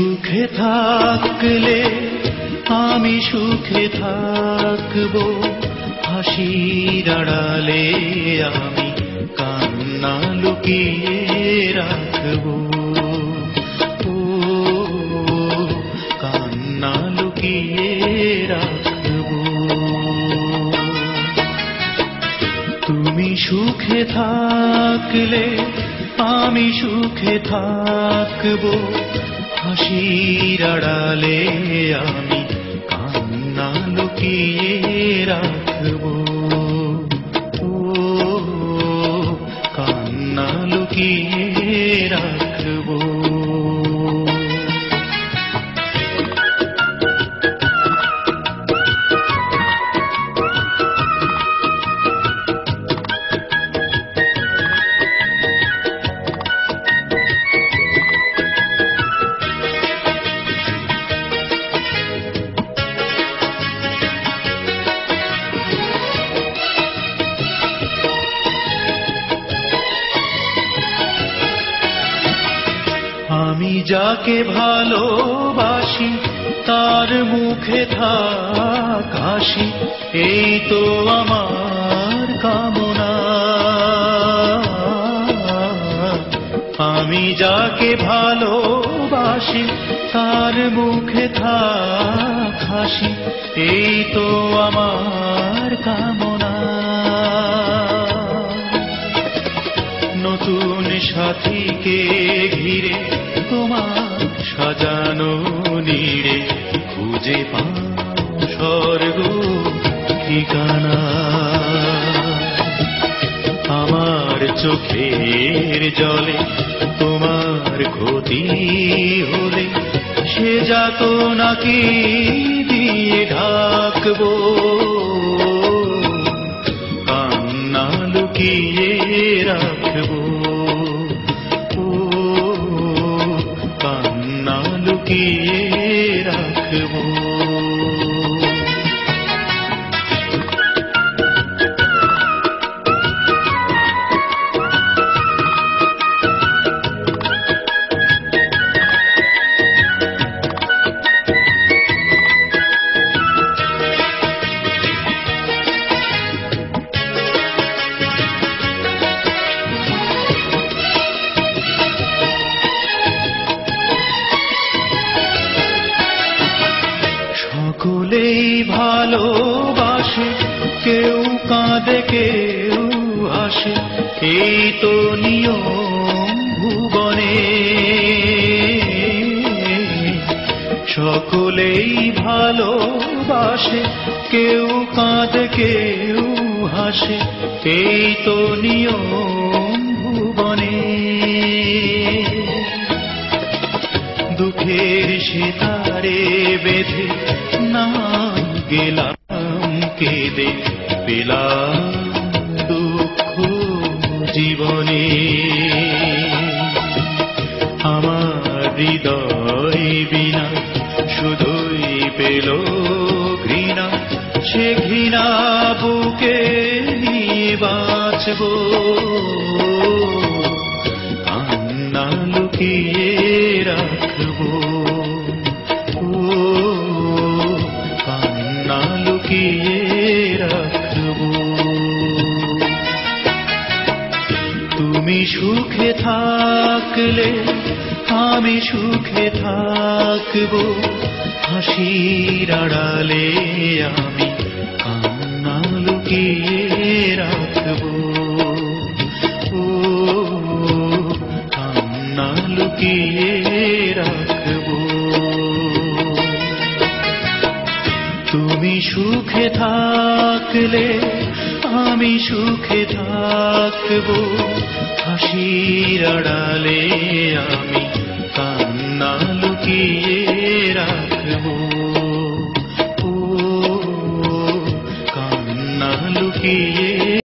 সুখে থাকলে আমি সুখে থাকবো, হাসির আড়ালে আমি কান্না লুকিয়ে রাখবো। ও কান্না লুকিয়ে রাখবো। তুমি সুখে থাকলে আমি সুখে থাকবো, হাসির আড়ালে আমি কান্না লুকিয়ে রাখবো। ও কান্না লুকিয়ে রাখবো। আমি যাকে ভালোবাসি তার মুখে থাক হাসি, এই তো আমার কামনা। আমি যাকে ভালোবাসি তার মুখে থাক হাসি, এই তো আমার কামনা। নতুন সাথীকে ঘিরে তোমার সাজানো নীড়ে খুঁজে পাও স্বর্গ ঠিকানা। আমার চোখের জলে তোমার ক্ষতি হলে সে যাতনাকে দিয়ে ঢাকবো। কান্না লুকিয়ে রাখবো। ও কান্না লুকিয়ে রাখবো। সকলেই ভালোবাসে, কেউ কাঁদে কেউ হাসে, এই তো নিয়ম ভুবনে। সকলেই ভালোবাসে, কেউ কাঁদে কেউ হাসে, এই তো নিয়ম ভুবনে। দুঃখের সিতারে বেঁধে না গেলাম কেঁদে, পেলাম দুঃখ জীবনে। আমার হৃদয় বিনা শুধুই পেল ঘৃণা, সে ঘৃণা বুকে নিয়ে বাঁচবো। কান্না লুকিয়ে রাখবো। ও কান্না লুকিয়ে রাখবো। তুমি সুখে থাকলে আমি সুখে থাকবো, হাসির আড়ালে আমি কান্না লুকিয়ে রাখবো। ও কান্না লুকিয়ে রাখবো। তুমি সুখে থাকলে আমি সুখে থাকবো, হাসির আড়ালে আমি কান্না লুকিয়ে রাখবো। ও কান্না লুকিয়ে